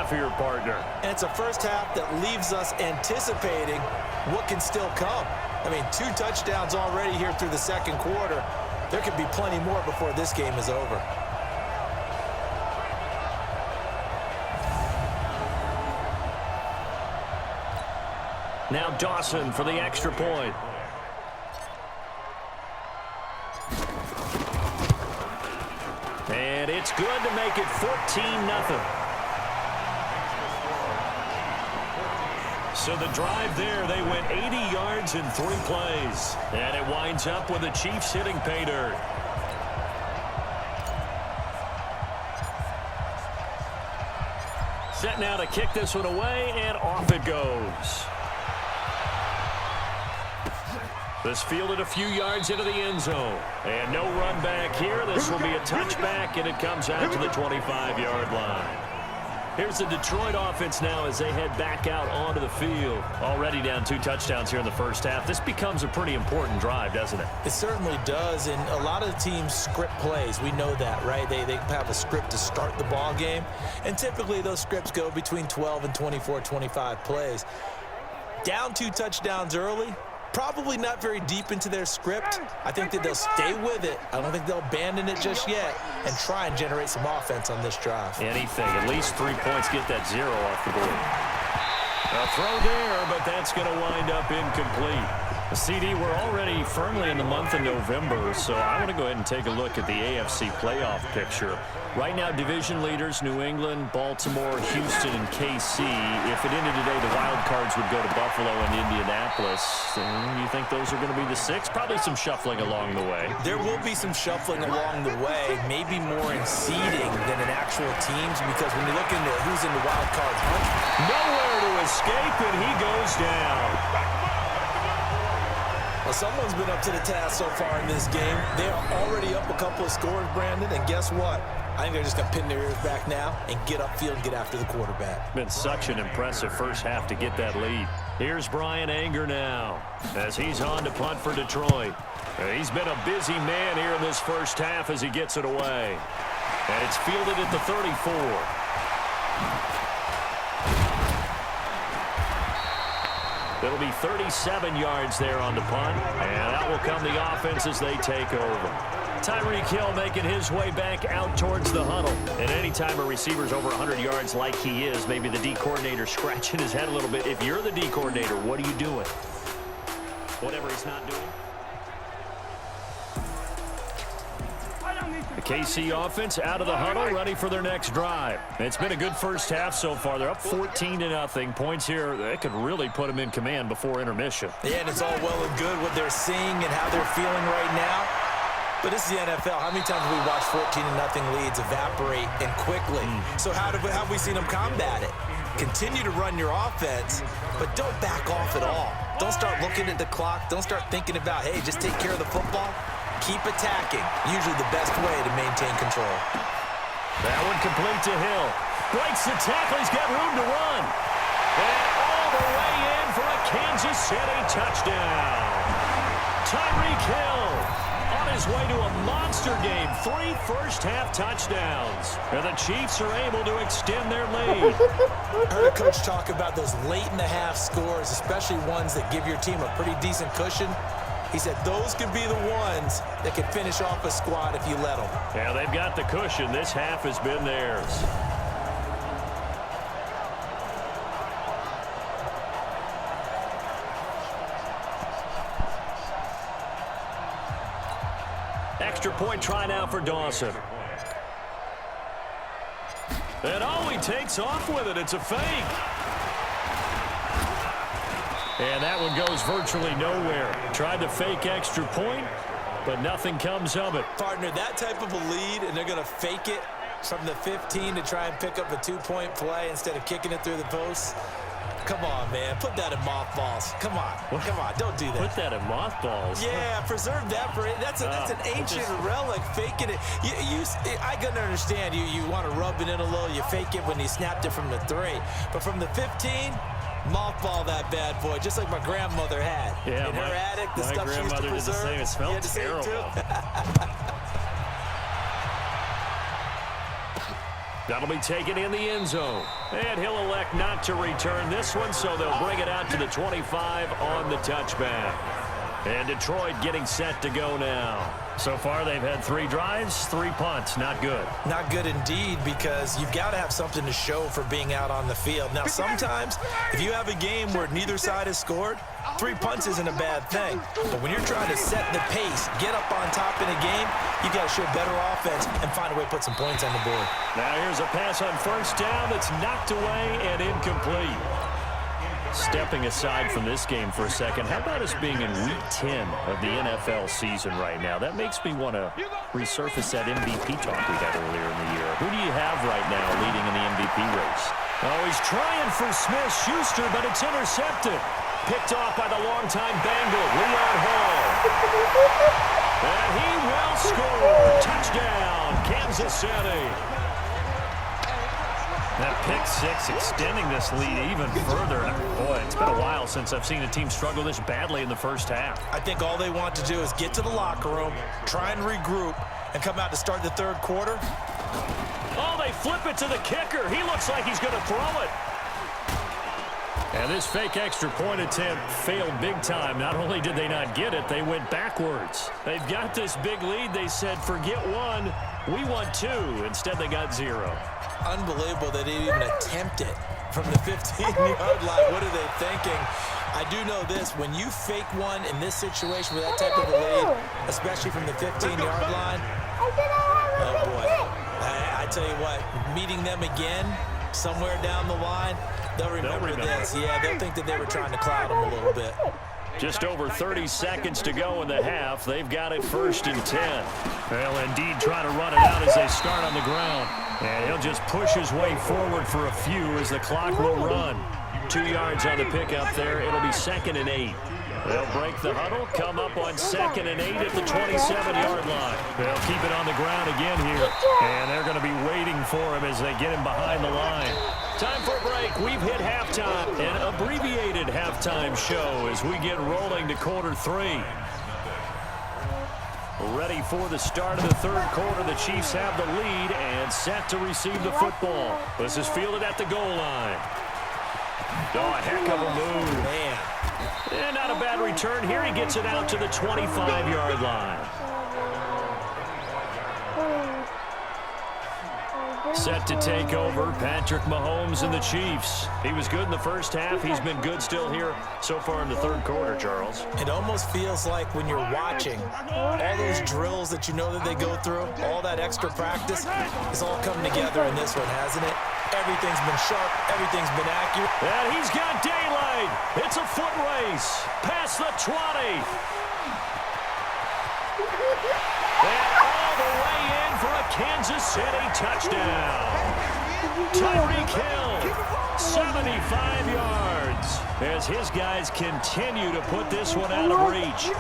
half here, partner. And it's a first half that leaves us anticipating what can still come. I mean, 2 touchdowns already here through the second quarter. There could be plenty more before this game is over. Now Dawson for the extra point. And it's good to make it 14-0. So the drive there, they went 80 yards in 3 plays. And it winds up with the Chiefs hitting pay dirt. Set now to kick this one away, and off it goes. This fielded a few yards into the end zone. And no run back here. This will be a touchback, and it comes out to the 25-yard line. Here's the Detroit offense now as they head back out onto the field. Already down 2 touchdowns here in the first half. This becomes a pretty important drive, doesn't it? It certainly does, and a lot of the teams script plays. We know that, right? They have a script to start the ball game, and typically those scripts go between 12 and 24, 25 plays. Down 2 touchdowns early, probably not very deep into their script. I think that they'll stay with it. I don't think they'll abandon it just yet and try and generate some offense on this drive. Anything. At least 3 points. Get that 0 off the board. A throw there, but that's going to wind up incomplete. CD, we're already firmly in the month of November, so I want to go ahead and take a look at the AFC playoff picture. Right now, division leaders, New England, Baltimore, Houston, and KC. If it ended today, the wild cards would go to Buffalo and Indianapolis. You think those are going to be the 6? Probably some shuffling along the way. There will be some shuffling along the way, maybe more in seeding than in actual teams, because when you look into who's in the wild card hunt, nowhere to escape, and he goes down. Well, someone's been up to the task so far in this game. They are already up a couple of scores, Brandon, and guess what? I think they're just going to pin their ears back now and get upfield and get after the quarterback. Been such an impressive first half to get that lead. Here's Brian Anger now as he's on to punt for Detroit. He's been a busy man here in this first half as he gets it away. And it's fielded at the 34. It'll be 37 yards there on the punt, and that will come the offense as they take over. Tyreek Hill making his way back out towards the huddle. And anytime a receiver's over 100 yards like he is, maybe the D coordinator scratching his head a little bit. If you're the D coordinator, what are you doing? Whatever he's not doing. The KC offense out of the huddle, ready for their next drive. It's been a good first half so far. They're up 14-0. Points here, they could really put them in command before intermission. Yeah, and it's all well and good what they're seeing and how they're feeling right now. But this is the NFL. How many times have we watched 14-0 leads evaporate and quickly? So how have we seen them combat it? Continue to run your offense, but don't back off at all. Don't start looking at the clock. Don't start thinking about, hey, just take care of the football. Keep attacking. Usually the best way to maintain control. That one complete to Hill. Breaks the tackle. He's got room to run. And all the way in for a Kansas City touchdown. Tyreek Hill on his way to a monster game. 3 first-half touchdowns. And the Chiefs are able to extend their lead. I heard a coach talk about those late-in-the-half scores, especially ones that give your team a pretty decent cushion. He said those could be the ones that can finish off a squad if you let them. Yeah, they've got the cushion. This half has been theirs. Extra point try now for Dawson. And oh, he takes off with it. It's a fake. And that one goes virtually nowhere. Tried to fake extra point, but nothing comes of it. Partner, that type of a lead, and they're going to fake it from the 15 to try and pick up a 2-point play instead of kicking it through the post. Come on, man. Put that in mothballs. Come on. Come on. Don't do that. Put that in mothballs? Yeah, preserve that for it. That's an ancient relic. Faking it. I can understand. You want to rub it in a little. You fake it when you snapped it from the 3. But from the 15, mothball that bad boy, just like my grandmother had. Yeah, in her attic, the stuff she used to preserve. Did the same. It smelled terrible. That'll be taken in the end zone. And he'll elect not to return this one, so they'll bring it out to the 25 on the touchback. And Detroit getting set to go now. So far, they've had 3 drives, 3 punts. Not good. Not good indeed, because you've got to have something to show for being out on the field. Now, sometimes, if you have a game where neither side has scored, 3 punts isn't a bad thing. But when you're trying to set the pace, get up on top in a game, you got to show better offense and find a way to put some points on the board. Now here's a pass on first down that's knocked away and incomplete. Stepping aside from this game for a second, how about us being in Week 10 of the NFL season right now? That makes me want to resurface that MVP talk we had earlier in the year. Who do you have right now leading in the MVP race? Oh, he's trying for Smith-Schuster, but it's intercepted. Picked off by the longtime Bengal, Leon Hall. And he will score. Touchdown, Kansas City. That pick 6 extending this lead even further. Boy, it's been a while since I've seen a team struggle this badly in the first half. I think all they want to do is get to the locker room, try and regroup, and come out to start the third quarter. Oh, they flip it to the kicker. He looks like he's going to throw it. And this fake extra point attempt failed big time. Not only did they not get it, they went backwards. They've got this big lead. They said, forget 1, we want 2. Instead, they got 0. Unbelievable they didn't even attempt it from the 15-yard line. What are they thinking? I do know this. When you fake one in this situation with that type of a lead, especially from the 15-yard line, oh, boy. I tell you what, meeting them again somewhere down the line, they'll remember this. Yeah, they'll think that they were trying to cloud them a little bit. Just over 30 seconds to go in the half. They've got it 1st and 10. They'll indeed try to run it out as they start on the ground. And he'll just push his way forward for a few as the clock will run. 2 yards on the pickup there. It'll be 2nd and 8. They'll break the huddle, come up on 2nd and 8 at the 27-yard line. They'll keep it on the ground again here. And they're going to be waiting for him as they get him behind the line. Time for a break. We've hit halftime, an abbreviated halftime show as we get rolling to quarter 3. Ready for the start of the third quarter. The Chiefs have the lead and set to receive the football. This is fielded at the goal line. Oh, a heck of a move. Man. And not a bad return here. He gets it out to the 25-yard line. Set to take over, Patrick Mahomes and the Chiefs. He was good in the first half. He's been good still here so far in the third quarter, Charles. It almost feels like when you're watching, all those drills that you know that they go through, all that extra practice, it's all coming together in this one, hasn't it? Everything's been sharp. Everything's been accurate. And he's got daylight. It's a foot race. Past the 20. And all the way in for a Kansas City touchdown. Tyreek Hill, 75 yards. As his guys continue to put this one out of reach.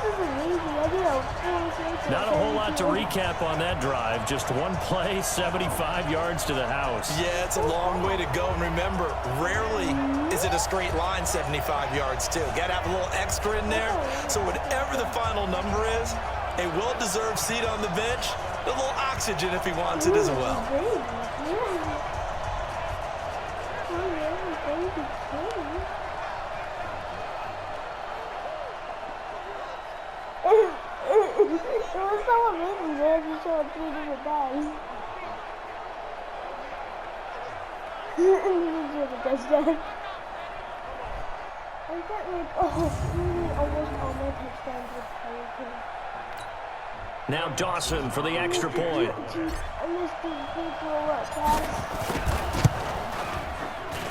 Not a whole lot to recap on that drive. Just one play, 75 yards to the house. Yeah, it's a long way to go. And remember, rarely is it a straight line 75 yards, too. Got to have a little extra in there. So whatever the final number is, a well-deserved seat on the bench, a little oxygen if he wants it as well. It was so amazing that you showed 3 different guys. And you did a touchdown. I got like almost all my touchdowns with Tyreek Hill. Now Dawson for the extra point. I missed the free throw pass.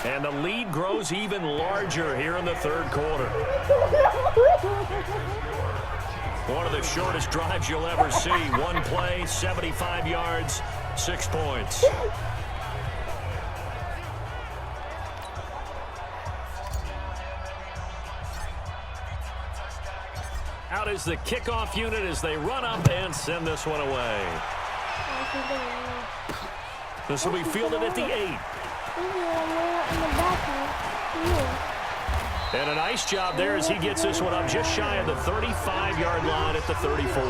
And the lead grows even larger here in the third quarter. One of the shortest drives you'll ever see. One play, 75 yards, 6 points. Out is the kickoff unit as they run up and send this one away. This will be fielded at the 8. And a nice job there as he gets this one up just shy of the 35-yard line at the 34.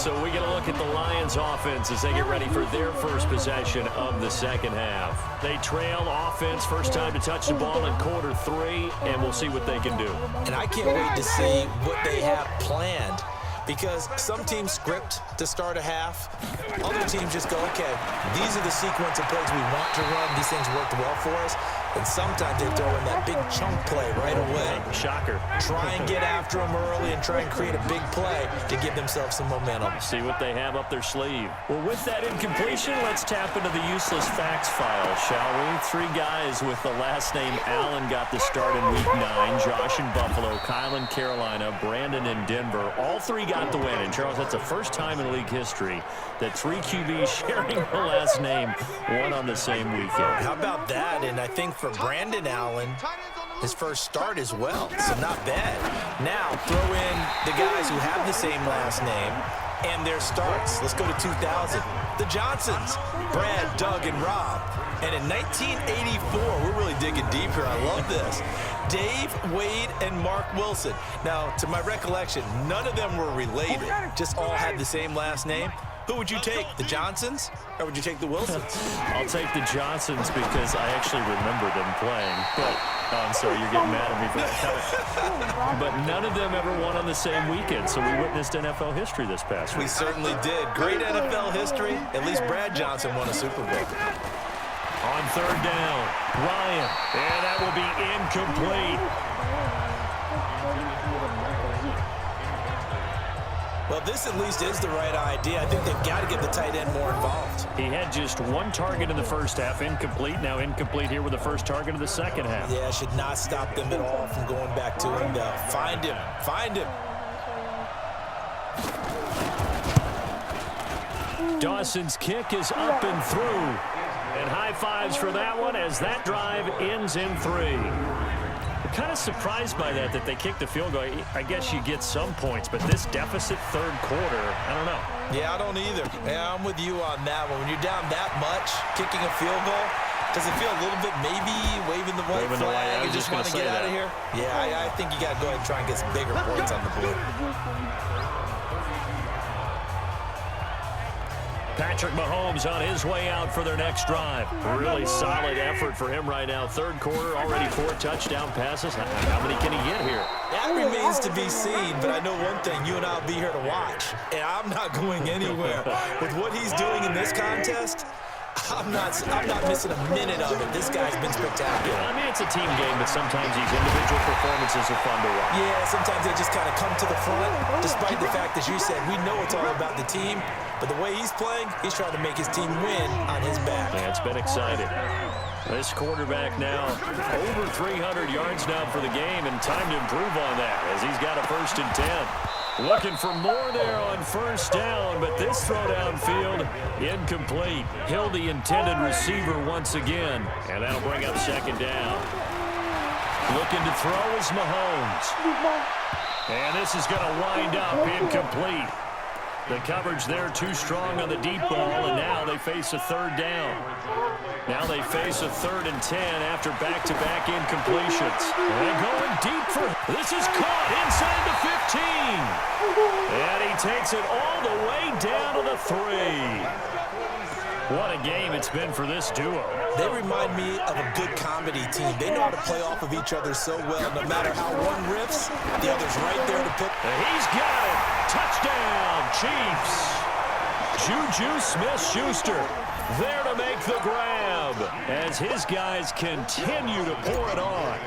So we get a look at the Lions offense as they get ready for their first possession of the second half. They trail offense, first time to touch the ball in quarter 3, and we'll see what they can do. And I can't wait to see what they have planned, because some teams script to start a half. Other teams just go, okay, these are the sequence of plays we want to run. These things worked well for us. And sometimes they throw in that big chunk play right away. Shocker. Try and get after them early and try and create a big play to give themselves some momentum. See what they have up their sleeve. Well, with that incompletion, let's tap into the useless facts file, shall we? 3 guys with the last name Allen got the start in Week 9. Josh in Buffalo, Kyle in Carolina, Brandon in Denver. All 3 got the win. And, Charles, that's the first time in league history that 3 QBs sharing the last name won on the same weekend. How about that? And I think for Brandon Allen, his first start as well, so not bad. Now, throw in the guys who have the same last name and their starts. Let's go to 2000. The Johnsons, Brad, Doug, and Rob. And in 1984, we're really digging deep here. I love this. Dave, Wade, and Mark Wilson. Now, to my recollection, none of them were related, just all had the same last name. Who would you take, the Johnsons, or would you take the Wilsons? I'll take the Johnsons because I actually remember them playing. But I'm sorry, you're getting mad at me for that. But none of them ever won on the same weekend, so we witnessed NFL history this past week. We certainly did. Great NFL history. At least Brad Johnson won a Super Bowl. On 3rd down, Ryan, and that will be incomplete. Well, this at least is the right idea. I think they've got to get the tight end more involved. He had just 1 target in the first half, incomplete. Now incomplete here with the first target of the second half. Yeah, should not stop them at all from going back to him, though. Find him. Find him. Dawson's kick is up and through. And high fives for that one as that drive ends in 3. I'm kind of surprised by that they kicked the field goal. I guess you get some points, but this deficit 3rd quarter, I don't know. Yeah, I don't either. Yeah, I'm with you on that one. When you're down that much, kicking a field goal, does it feel a little bit maybe waving the white flag and just want to get out of here? Yeah, I think you got to go ahead and try and get some bigger points on the board. Patrick Mahomes on his way out for their next drive. Really solid effort for him right now. 3rd quarter, already 4 touchdown passes. How many can he get here? That remains to be seen, but I know one thing. You and I will be here to watch, and I'm not going anywhere. With what he's doing in this contest, I'm not missing a minute of it. This guy's been spectacular. Yeah, I mean, it's a team game, but sometimes these individual performances are fun to watch. Yeah, sometimes they just kind of come to the front, despite the fact, as you said, we know it's all about the team. But the way he's playing, he's trying to make his team win on his back. Yeah, it's been exciting. This quarterback now over 300 yards now for the game, and time to improve on that as he's got a 1st and 10. Looking for more there on 1st down, but this throw downfield incomplete. Hill the intended receiver once again, and that'll bring up 2nd down. Looking to throw is Mahomes. And this is going to wind up incomplete. The coverage there too strong on the deep ball, and now they face a 3rd down. Now they face a 3rd and 10 after back-to-back incompletions. And going deep for... This is caught inside the 15. And he takes it all the way down to the 3. What a game it's been for this duo. They remind me of a good comedy team. They know how to play off of each other so well. No matter how one riffs, the other's right there to pick. He's got it. Touchdown, Chiefs. Juju Smith-Schuster there to make the grab as his guys continue to pour it on.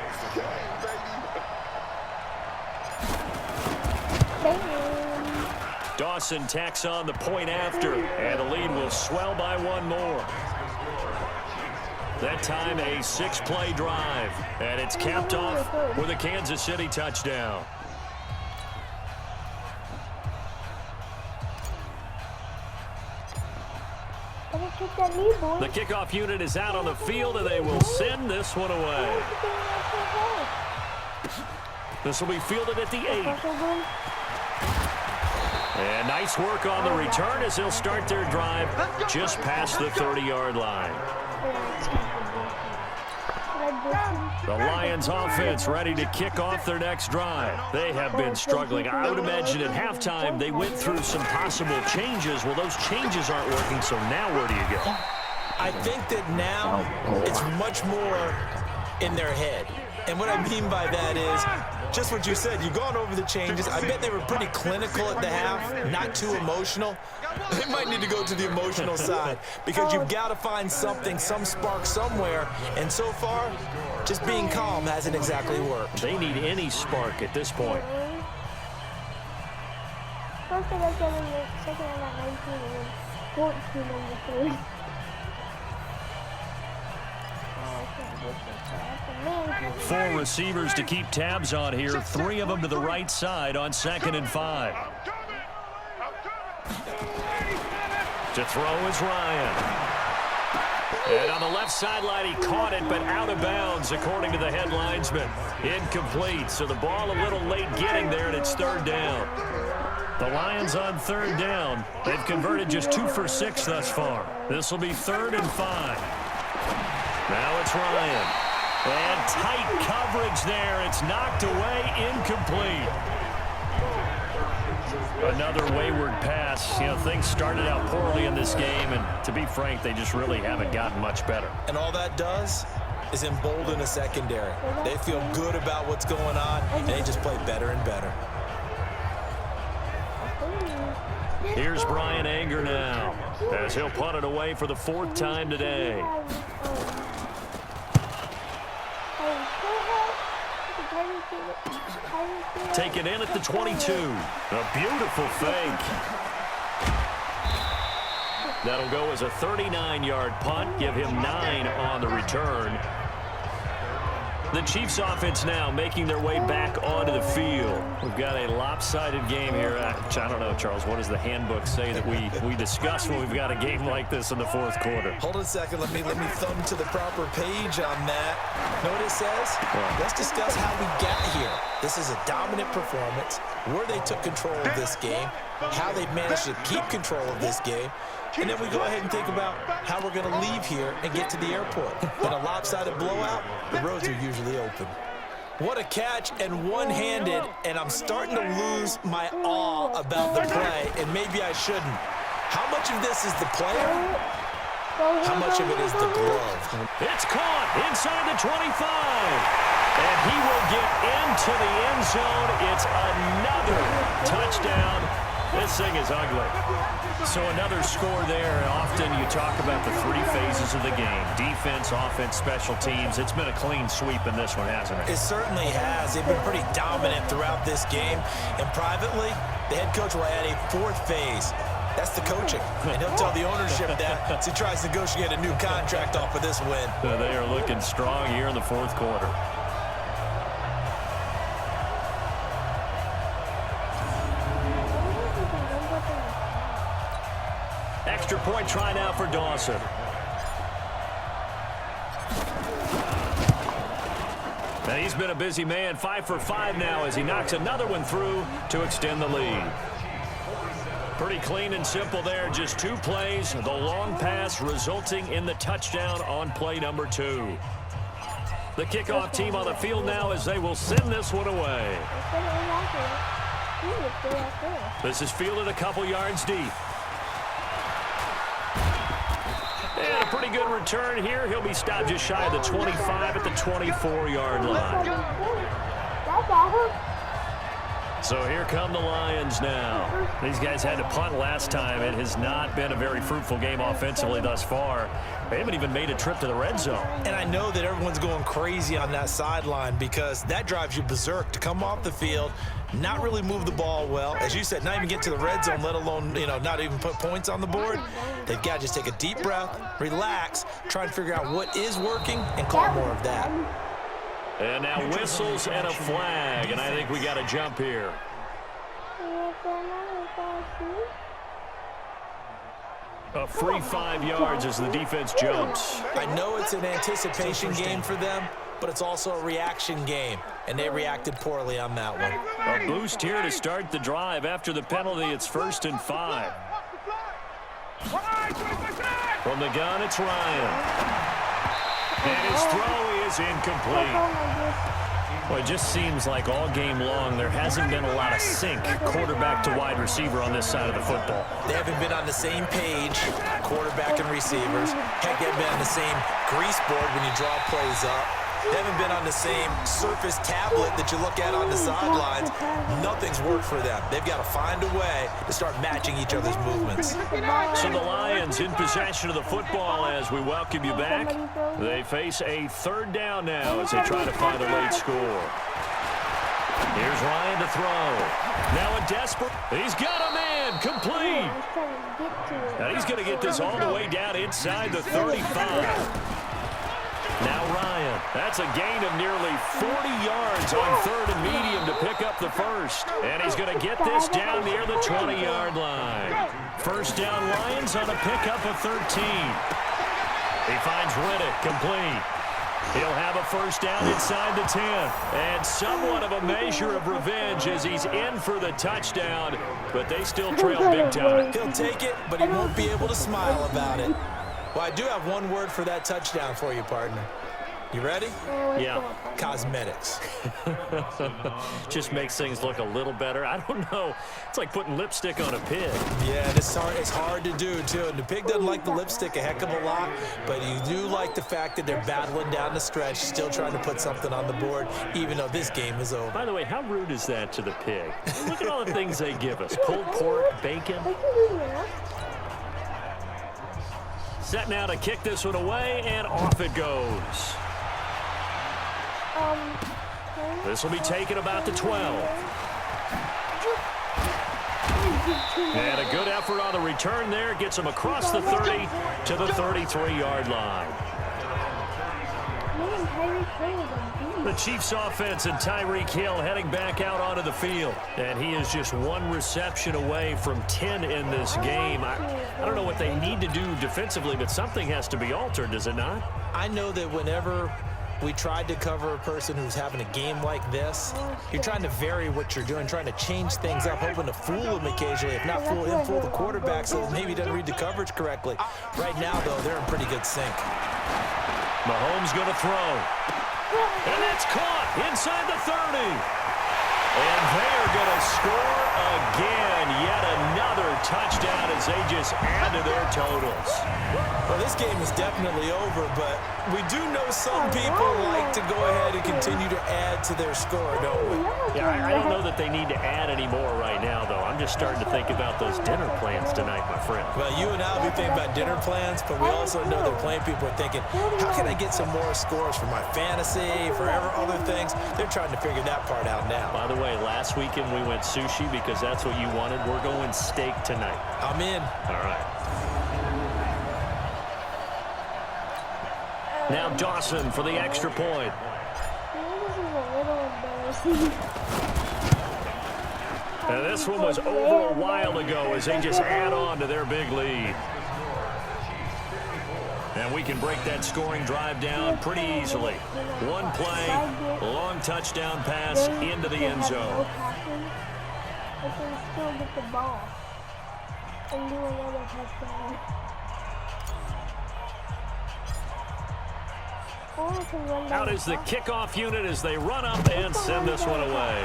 Dawson tacks on the point after, and the lead will swell by 1 more. That time a 6-play drive, and it's capped off with a Kansas City touchdown. The kickoff unit is out on the field, and they will send this one away. This will be fielded at the 8. And nice work on the return as they'll start their drive just past the 30-yard line. The Lions offense ready to kick off their next drive. They have been struggling. I would imagine at halftime they went through some possible changes. Well, those changes aren't working, so now where do you go? I think that now it's much more in their head. And what I mean by that is just what you said. You've gone over the changes. I bet they were pretty clinical at the half, not too emotional. They might need to go to the emotional side because you've got to find something, some spark somewhere. And so far, just being calm hasn't exactly worked. They need any spark at this point. First I got 7, second I got 19, and then 14 on the third. Four receivers to keep tabs on here. 3 of them to the right side on 2nd and 5. To throw is Ryan. And on the left sideline, he caught it, but out of bounds, according to the head linesman. Incomplete, so the ball a little late getting there, and it's 3rd down. The Lions on 3rd down. They've converted just 2 for 6 thus far. This will be 3rd and 5. Now it's Ryan. And tight coverage there. It's knocked away, incomplete. Another wayward pass. You know, things started out poorly in this game, and to be frank, they just really haven't gotten much better. And all that does is embolden the secondary. They feel good about what's going on, and they just play better and better. Here's Brian Anger now, as he'll punt it away for the 4th time today. Taken in at the 22. A beautiful fake. That'll go as a 39-yard punt. Give him 9 on the return. The Chiefs offense now making their way back onto the field. We've got a lopsided game here. I don't know, Charles, what does the handbook say that we discuss when we've got a game like this in the 4th quarter? Hold on a second. Let me thumb to the proper page on that. Know what it says? Let's discuss how we got here. This is a dominant performance, where they took control of this game, how they've managed to keep control of this game, and then we go ahead and think about how we're going to leave here and get to the airport. In a lopsided blowout, the roads are usually open. What a catch, and one-handed, and I'm starting to lose my awe about the play, and maybe I shouldn't. How much of this is the player? How much of it is the glove? It's caught inside the 25. And he will get into the end zone. It's another touchdown. This thing is ugly. So another score there. Often you talk about the 3 phases of the game. Defense, offense, special teams. It's been a clean sweep in this one, hasn't it? It certainly has. They've been pretty dominant throughout this game. And privately, the head coach will add a 4th phase. That's the coaching. And he'll tell the ownership that as he tries to negotiate a new contract off of this win. They are looking strong here in the 4th quarter. Extra point try now for Dawson. And he's been a busy man. 5 for 5 now as he knocks another one through to extend the lead. Pretty clean and simple there. Just 2 plays. The long pass resulting in the touchdown on play number 2. The kickoff team on the field now as they will send this one away. This is fielded a couple yards deep. And a pretty good return here. He'll be stopped just shy of the 25 at the 24-yard line. So here come the Lions now. These guys had to punt last time. It has not been a very fruitful game offensively thus far. They haven't even made a trip to the red zone. And I know that everyone's going crazy on that sideline because that drives you berserk to come off the field, not really move the ball well. As you said, not even get to the red zone, let alone, not even put points on the board. They've got to just take a deep breath, relax, try and figure out what is working and call more of that. And now whistles and a flag, and I think we got a jump here. A free 5 yards as the defense jumps. I know it's an anticipation game for them, but it's also a reaction game, and they reacted poorly on that one. A boost here to start the drive. After the penalty, it's 1st and 5. From the gun, it's Ryan. And his throw is incomplete. Well, it just seems like all game long there hasn't been a lot of sync quarterback to wide receiver on this side of the football. They haven't been on the same page, quarterback and receivers. Heck, they haven't been on the same grease board when you draw plays up. They haven't been on the same Surface tablet that you look at on the sidelines. Nothing's worked for them. They've got to find a way to start matching each other's movements. So the Lions in possession of the football as we welcome you back. They face a third down now as they try to find a late score. Here's Ryan to throw. Now a desperate. He's got a man complete. And he's going to get this all the way down inside the 35. Now Ryan, that's a gain of nearly 40 yards on third and medium to pick up the first. And he's going to get this down near the 20-yard line. First down Lions on a pickup of 13. He finds Riddick complete. He'll have a first down inside the 10. And somewhat of a measure of revenge as he's in for the touchdown. But they still trail big time. He'll take it, but he won't be able to smile about it. Well, I do have one word for that touchdown for you, partner. You ready? Yeah. Cosmetics. Just makes things look a little better. I don't know. It's like putting lipstick on a pig. Yeah, it's hard to do, too. And the pig doesn't like the lipstick a heck of a lot, but you do like the fact that they're battling down the stretch, still trying to put something on the board, even though this game is over. By the way, how rude is that to the pig? Look at all the things they give us. Pulled pork, bacon. Set now to kick this one away, and off it goes. This will be taken about the 12. And a good effort on the return there. Gets him across the 30 to the 33-yard line. The Chiefs offense and Tyreek Hill heading back out onto the field. And he is just one reception away from 10 in this game. I don't know what they need to do defensively, but something has to be altered, does it not? I know that whenever we tried to cover a person who's having a game like this, you're trying to vary what you're doing, trying to change things up, hoping to fool him occasionally. If not fool him, fool the quarterback so maybe he doesn't read the coverage correctly. Right now, though, they're in pretty good sync. Mahomes going to throw. And that's caught inside the 30. And they're going to score again. Yet another touchdown as they just add to their totals. Well, this game is definitely over, but we do know some people like to go ahead and continue to add to their score, don't we? Yeah, I don't know that they need to add any more right now, though. I'm just starting to think about those dinner plans tonight, my friend. Well, you and I will be thinking about dinner plans, but we also know that plenty of people are thinking, how can I get some more scores for my fantasy, for other things? They're trying to figure that part out now. By the way, last weekend we went sushi because that's what you wanted. We're going steak tonight. I'm in. All right. Now Dawson for the extra point. This is a little embarrassing. And this one was over a while ago as they just add on to their big lead. And we can break that scoring drive down pretty easily. One play, long touchdown pass into the end zone. But they still get the ball and do another touchdown. Out is the kickoff unit as they run up and send this one away.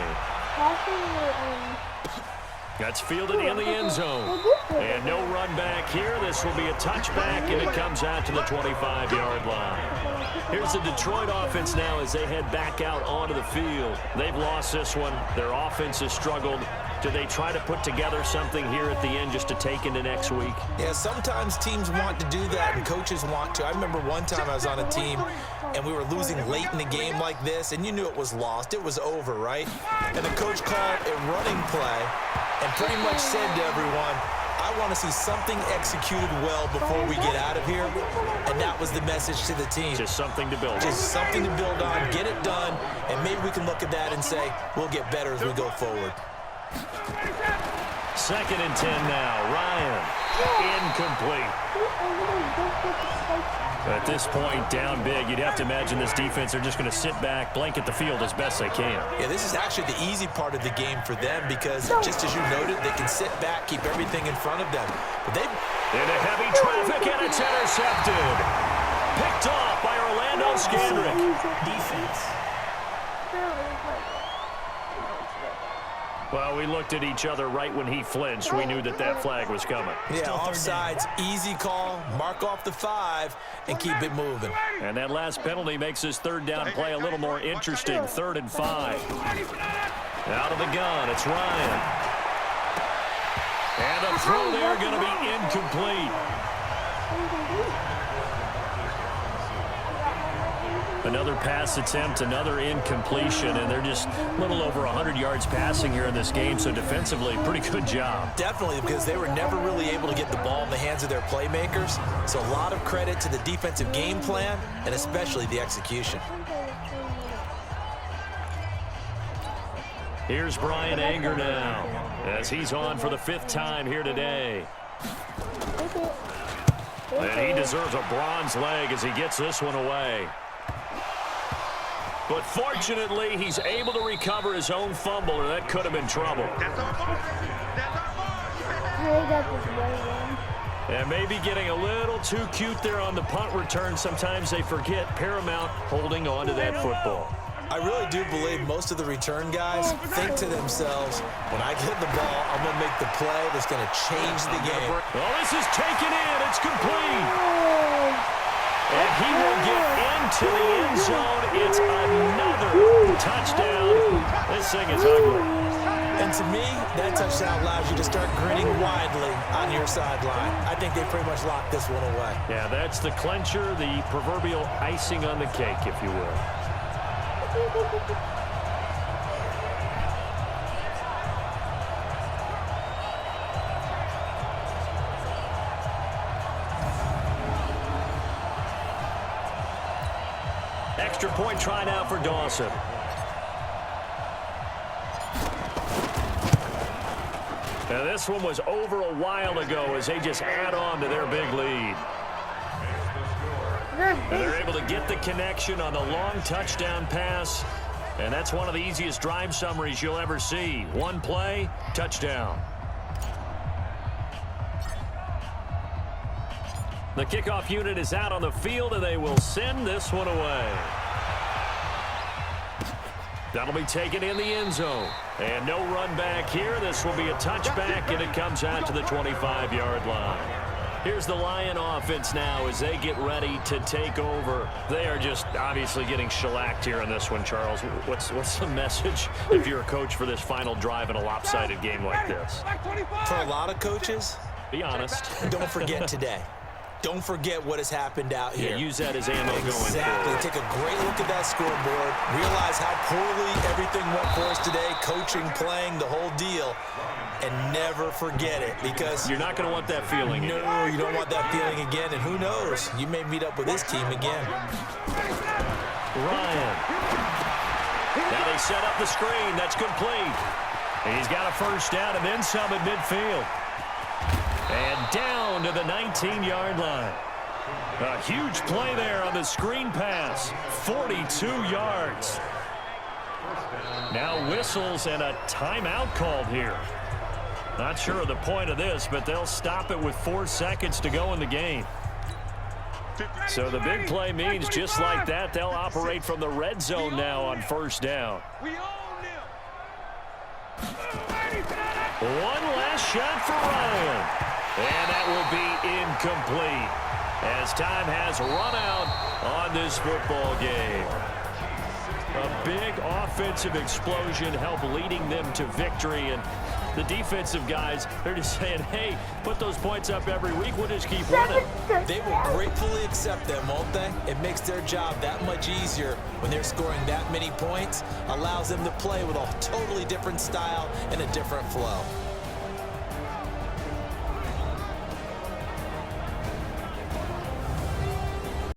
That's fielded in the end zone. And no run back here. This will be a touchback, and it comes out to the 25-yard line. Here's the Detroit offense now as they head back out onto the field. They've lost this one. Their offense has struggled. Do they try to put together something here at the end just to take into next week? Yeah, sometimes teams want to do that and coaches want to. I remember one time I was on a team and we were losing late in the game like this, and you knew it was lost. It was over, right? And the coach called a running play and pretty much said to everyone, I want to see something executed well before we get out of here. And that was the message to the team. Just something to build on. Just something to build on, get it done, and maybe we can look at that and say, we'll get better as we go forward. 2nd and 10 now. Ryan, incomplete. At this point, down big, you'd have to imagine this defense are just going to sit back, blanket the field as best they can. Yeah, this is actually the easy part of the game for them because, just as you noted, they can sit back, keep everything in front of them. But they've into heavy traffic, and it's intercepted. Picked off by Orlando Scandrick. Defense. Well, we looked at each other right when he flinched. We knew that that flag was coming. Yeah, offsides, easy call, mark off the 5, and keep it moving. And that last penalty makes his third down play a little more interesting. 3rd and 5. Out of the gun, it's Ryan. And a throw there going to be incomplete. Another pass attempt, another incompletion, and they're just a little over 100 yards passing here in this game, so defensively, pretty good job. Definitely, because they were never really able to get the ball in the hands of their playmakers, so a lot of credit to the defensive game plan, and especially the execution. Here's Brian Anger now, as he's on for the 5th time here today. And he deserves a bronze leg as he gets this one away. But fortunately, he's able to recover his own fumble, or that could have been trouble. And maybe getting a little too cute there on the punt return. Sometimes they forget paramount holding on to that football. I really do believe most of the return guys think to themselves, when I get the ball, I'm going to make the play that's going to change the game. Well, this is taken in. It's complete. And he will get into the end zone. It's another touchdown. This thing is ugly. And to me, that touchdown allows you to start grinning widely on your sideline. I think they pretty much locked this one away. Yeah, that's the clincher, the proverbial icing on the cake, if you will. Extra point try now for Dawson. Now this one was over a while ago as they just add on to their big lead. And they're able to get the connection on the long touchdown pass. And that's one of the easiest drive summaries you'll ever see. One play, touchdown. The kickoff unit is out on the field, and they will send this one away. That'll be taken in the end zone. And no run back here. This will be a touchback, and it comes out to the 25-yard line. Here's the Lion offense now as they get ready to take over. They are just obviously getting shellacked here in this one, Charles. What's the message if you're a coach for this final drive in a lopsided game like this? For a lot of coaches, be honest. Don't forget today. Don't forget what has happened out here. Yeah, use that as ammo going forward. Exactly. Take a great look at that scoreboard. Realize how poorly everything went for us today. Coaching, playing, the whole deal. And never forget it, because you're not going to want that feeling again. No, you don't want that feeling again. And who knows? You may meet up with this team again. Ryan. Now they set up the screen. That's complete. He's got a first down and then some at midfield. And down to the 19-yard line. A huge play there on the screen pass. 42 yards. Now whistles and a timeout called here. Not sure of the point of this, but they'll stop it with 4 seconds to go in the game. So the big play means just like that, they'll operate from the red zone now on first down. One last shot for Ryan. And that will be incomplete as time has run out on this football game. A big offensive explosion helped leading them to victory. And the defensive guys, they're just saying, hey, put those points up every week. We'll just keep winning. They will gratefully accept them, won't they? It makes their job that much easier when they're scoring that many points. Allows them to play with a totally different style and a different flow.